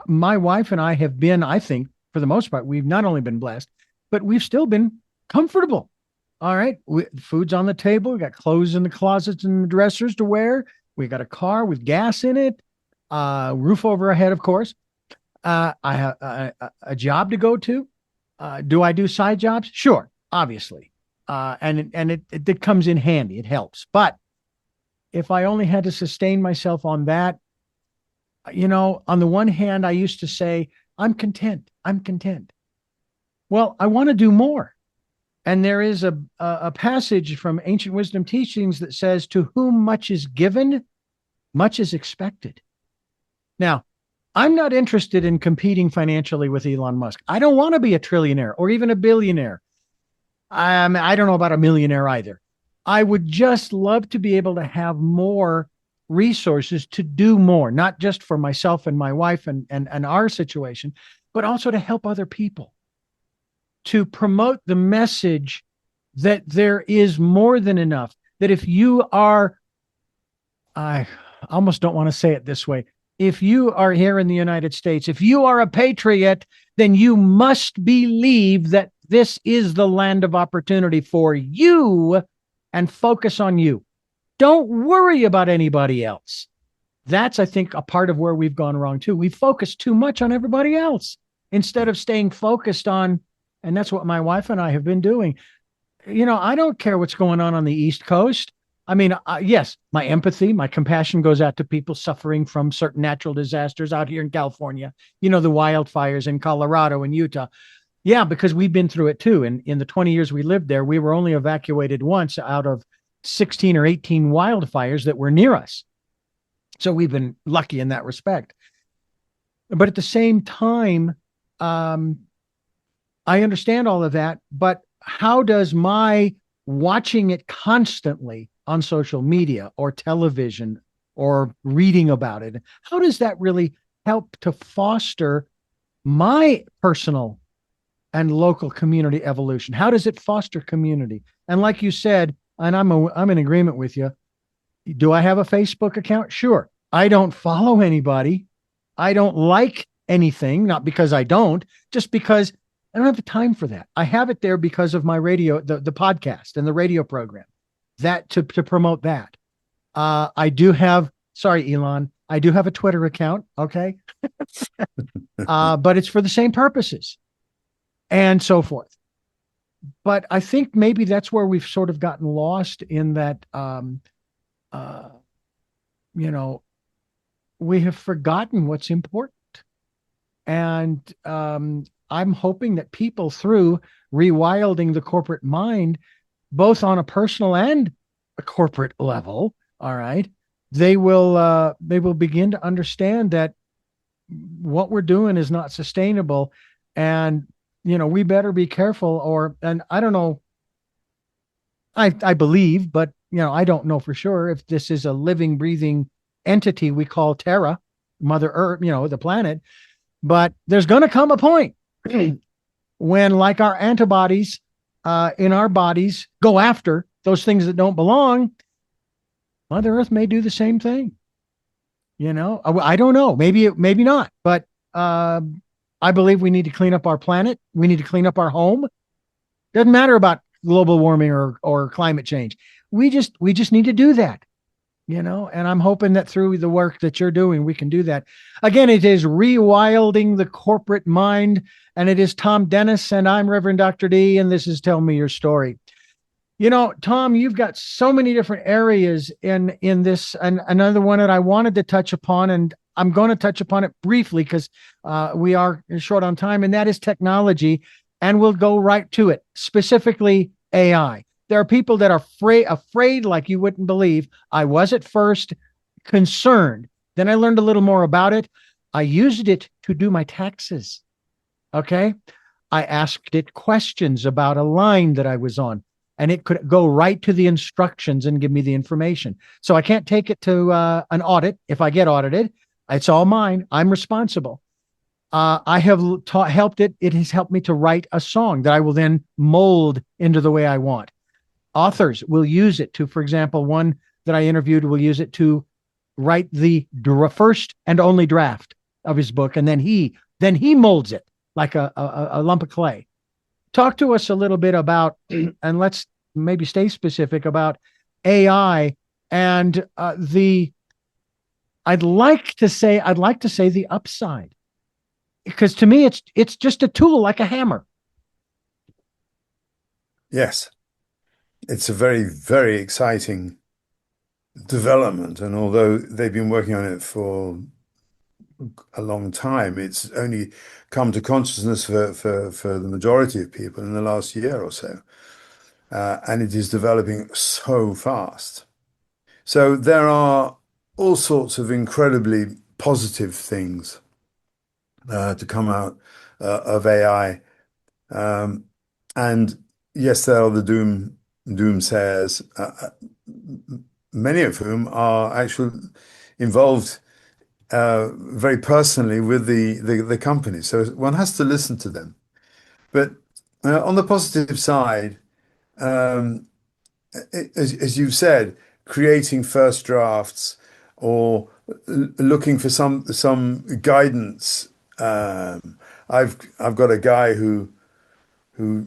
my wife and I have been, I think, for the most part, we've not only been blessed, but we've still been comfortable. All right. Food's on the table. We got clothes in the closets and the dressers to wear. We got a car with gas in it, roof over our head, of course. I have a job to go to. Do I do side jobs? Sure, obviously. And it comes in handy. It helps. But if I only had to sustain myself on that, on the one hand, I used to say, I'm content. I'm content. Well, I want to do more. And there is a passage from ancient wisdom teachings that says, to whom much is given, much is expected. Now, I'm not interested in competing financially with Elon Musk. I don't want to be a trillionaire or even a billionaire. I don't know about a millionaire either. I would just love to be able to have more resources to do more, not just for myself and my wife and our situation, but also to help other people, to promote the message that there is more than enough. That if you are, I almost don't want to say it this way, if you are here in the United States, if you are a patriot, then you must believe that this is the land of opportunity for you and focus on you. Don't worry about anybody else. That's, I think, a part of where we've gone wrong too. We focus too much on everybody else instead of staying focused on, and that's what my wife and I have been doing. I don't care what's going on the East Coast. I mean, yes, my empathy, my compassion goes out to people suffering from certain natural disasters out here in California, the wildfires in Colorado and Utah. Yeah, because we've been through it too. And in the 20 years we lived there, we were only evacuated once out of 16 or 18 wildfires that were near us. So we've been lucky in that respect. But at the same time, I understand all of that. But how does my watching it constantly on social media or television or reading about it, how does that really help to foster my personal and local community evolution? How does it foster community? And like you said, and I'm in agreement with you. Do I have a Facebook account? Sure. I don't follow anybody. I don't like anything, not because I don't, just because I don't have the time for that. I have it there because of my radio, the podcast and the radio program, that to promote that. I do have, sorry, Elon, I do have a Twitter account. Okay. But it's for the same purposes and so forth. But I think maybe that's where we've sort of gotten lost in that you know, we have forgotten what's important. And I'm hoping that people, through rewilding the corporate mind, both on a personal and a corporate level, all right, they will begin to understand that what we're doing is not sustainable, and we better be careful. Or, and I don't know, I believe, but I don't know for sure if this is a living, breathing entity we call Terra, Mother Earth, the planet. But there's going to come a point when, like our antibodies in our bodies, go after those things that don't belong. Mother Earth may do the same thing. I don't know. Maybe not. But I believe we need to clean up our planet. We need to clean up our home. Doesn't matter about global warming or climate change. We just need to do that. And I'm hoping that through the work that you're doing, we can do that. Again, it is Rewilding the Corporate Mind, and it is Thom Dennis, and I'm Reverend Dr. D, and this is Tell Me Your Story. Thom, you've got so many different areas in this, and another one that I wanted to touch upon, and I'm going to touch upon it briefly because we are short on time, and that is technology, and we'll go right to it, specifically AI. There are people that are afraid like you wouldn't believe. I was at first concerned. Then I learned a little more about it. I used it to do my taxes. Okay. I asked it questions about a line that I was on, and it could go right to the instructions and give me the information. So I can't take it to an audit. If I get audited, it's all mine. I'm responsible. I have helped it. It has helped me to write a song that I will then mold into the way I want. Authors will use it to, for example, one that I interviewed will use it to write the first and only draft of his book, and then he molds it like a lump of clay. Talk to us a little bit about, and let's maybe stay specific about AI and the. I'd like to say the upside, because to me it's just a tool like a hammer. Yes, it's a very, very exciting development. And although they've been working on it for a long time, it's only come to consciousness for the majority of people in the last year or so. And it is developing so fast. So there are all sorts of incredibly positive things to come out of AI. And yes, there are the doomsayers, many of whom are actually involved very personally with the company. So one has to listen to them. But on the positive side, um, as you've said, creating first drafts or looking for some guidance. I've got a guy who he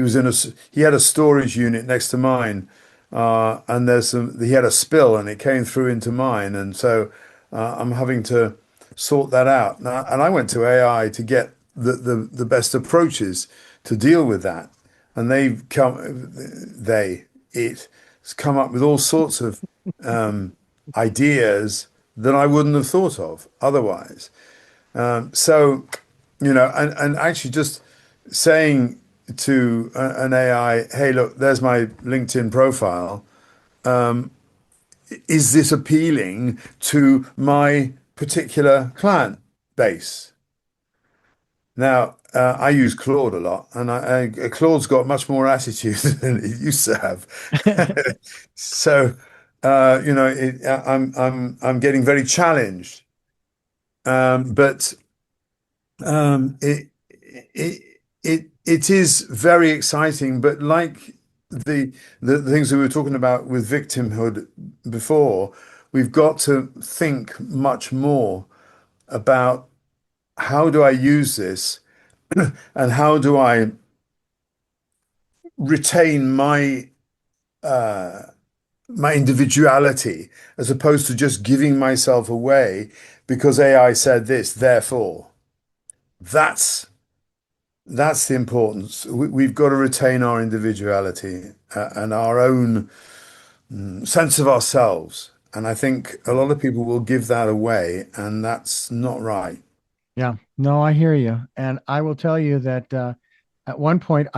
was he had a storage unit next to mine, and he had a spill and it came through into mine, and so I'm having to sort that out now. And I went to AI to get the best approaches to deal with that, and it's come up with all sorts of ideas that I wouldn't have thought of otherwise. So, and actually just saying to an AI, hey, look, there's my LinkedIn profile. Is this appealing to my particular client base? Now, I use Claude a lot, and Claude's got much more attitude than it used to have. So, I'm getting very challenged. But it is very exciting. But like the things we were talking about with victimhood before, we've got to think much more about how do I use this and how do I retain my individuality as opposed to just giving myself away because AI said this, therefore. That's that's the importance. We've got to retain our individuality and our own sense of ourselves. And I think a lot of people will give that away, and that's not right. Yeah, no, I hear you. And I will tell you that at one point,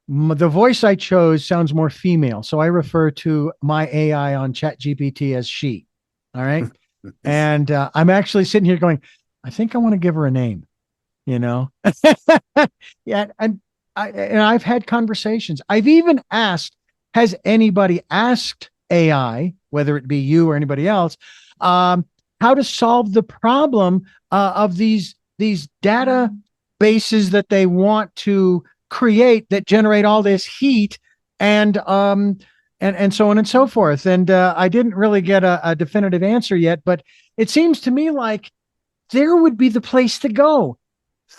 the voice I chose sounds more female. So I refer to my AI on ChatGPT as she. All right. And I'm actually sitting here going, I think I want to give her a name, you know? Yeah. And I've had conversations. I've even asked, has anybody asked AI, whether it be you or anybody else, um, how to solve the problem of these data bases that they want to create that generate all this heat and and so on and so forth. And I didn't really get a definitive answer yet, but it seems to me like there would be the place to go.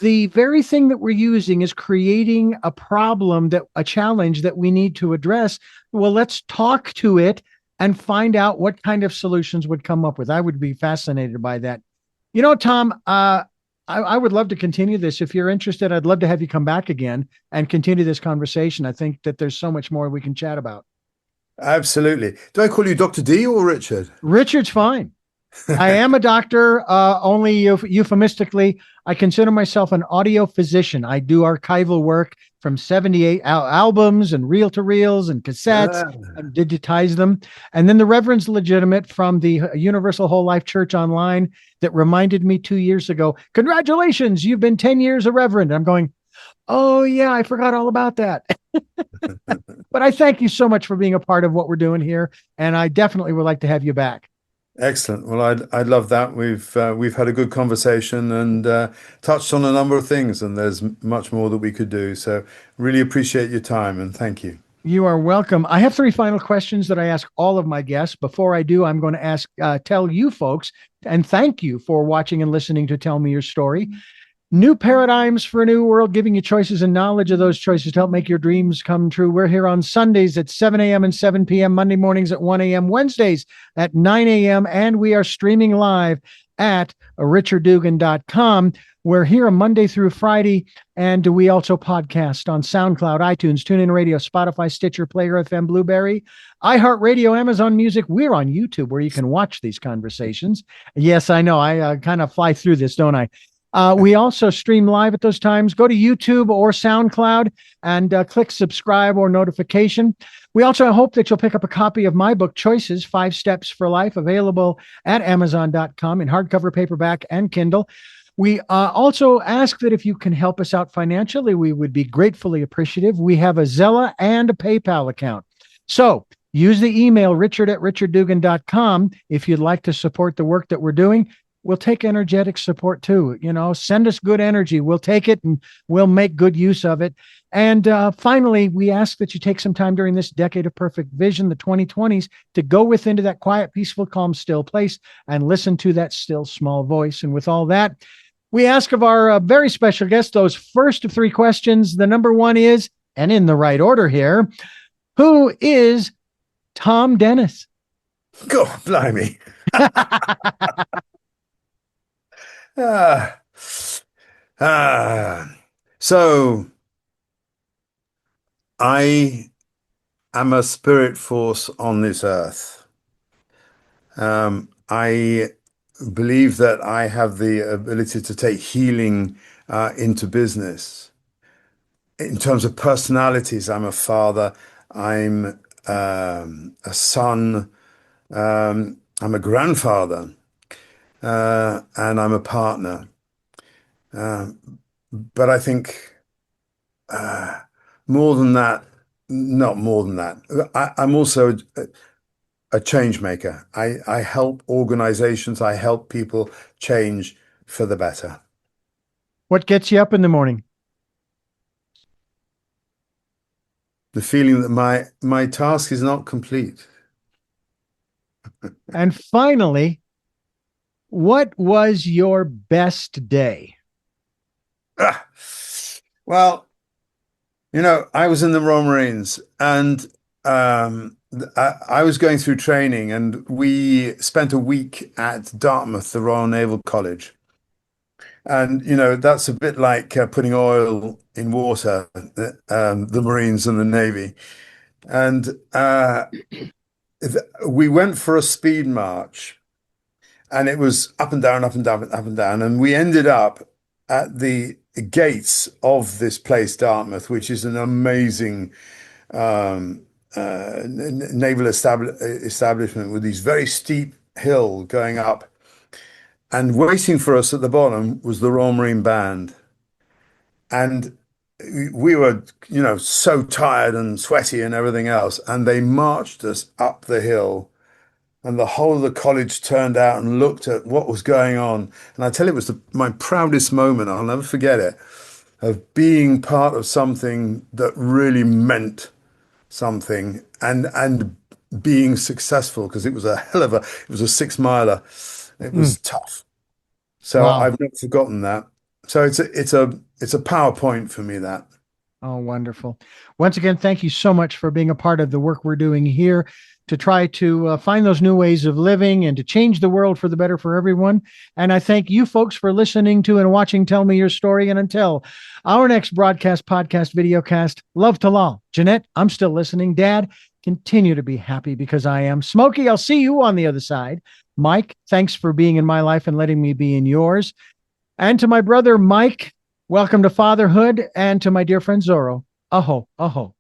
The very thing that we're using is creating a problem, that a challenge that we need to address. Well, let's talk to it and find out what kind of solutions would come up with. I would be fascinated by that. You know, Thom, I would love to continue this. If you're interested, I'd love to have you come back again and continue this conversation. I think that there's so much more we can chat about. Absolutely. Do I call you Dr. D or Richard? Richard's fine. I am a doctor, only euphemistically. I consider myself an audio physician. I do archival work from 78 albums and reel to reels and cassettes Ah, and digitize them. And then the Reverend's legitimate from the Universal Whole Life Church Online that reminded me 2 years ago, congratulations, you've been 10 years a Reverend. I'm going, oh, yeah, I forgot all about that. But I thank you so much for being a part of what we're doing here. And I definitely would like to have you back. excellent. Well, I'd love that. We've had a good conversation and touched on a number of things, and there's much more that we could do. So really appreciate your time and thank you. You are welcome. I have three final questions that I ask all of my guests. Before I do, I'm going to tell you folks, and thank you for watching and listening to Tell Me Your Story. New paradigms for a new world, giving you choices and knowledge of those choices to help make your dreams come true. We're here on Sundays at 7 a.m. and 7 p.m., Monday mornings at 1 a.m., Wednesdays at 9 a.m., and we are streaming live at richarddugan.com. We're here on Monday through Friday, and we also podcast on SoundCloud, iTunes, TuneIn Radio, Spotify, Stitcher, Player FM, Blueberry, iHeartRadio, Amazon Music. We're on YouTube where you can watch these conversations. Yes, I know. I kind of fly through this, don't I? We also stream live at those times. Go to YouTube or SoundCloud and click subscribe or notification. We also hope that you'll pick up a copy of my book, Choices, 5 Steps for Life, available at Amazon.com in hardcover, paperback, and Kindle. We also ask that if you can help us out financially, we would be gratefully appreciative. We have a Zella and a PayPal account. So use the email richard@richarddugan.com if you'd like to support the work that we're doing. We'll take energetic support too. Send us good energy. We'll take it and we'll make good use of it. And finally, we ask that you take some time during this decade of perfect vision, the 2020s, to go within to that quiet, peaceful, calm, still place and listen to that still small voice. And with all that, we ask of our very special guest those first of three questions. The number one is, and in the right order here, who is Thom Dennis? God, blimey. Ah, ah. So I am a spirit force on this earth. I believe that I have the ability to take healing into business. In terms of personalities, I'm a father, I'm a son, I'm a grandfather, and I'm a partner. But I think more than that, not more than that, I'm also a change maker. I help organizations, I help people change for the better. What gets you up in the morning? The feeling that my task is not complete. And finally, what was your best day? Ah, well, I was in the Royal Marines and I was going through training and we spent a week at Dartmouth, the Royal Naval College. And, that's a bit like putting oil in water, the Marines and the Navy. And we went for a speed march, and it was up and down, up and down, up and down. And we ended up at the gates of this place, Dartmouth, which is an amazing naval establishment with these very steep hill going up. And waiting for us at the bottom was the Royal Marine Band. And we were, so tired and sweaty and everything else. And they marched us up the hill. And the whole of the college turned out and looked at what was going on. And I tell you, it was my proudest moment. I'll never forget it, of being part of something that really meant something and being successful, because it was a it was a 6 miler. It was tough. So Wow. I've not forgotten that. So it's a PowerPoint for me, that. Oh, wonderful. Once again, thank you so much for being a part of the work we're doing here to try to find those new ways of living and to change the world for the better for everyone. And I thank you folks for listening to and watching Tell Me Your Story. And until our next broadcast, podcast, videocast, love to all. Jeanette, I'm still listening. Dad, continue to be happy because I am. Smokey, I'll see you on the other side. Mike, thanks for being in my life and letting me be in yours. And to my brother, Mike, welcome to fatherhood. And to my dear friend, Zorro, aho, aho.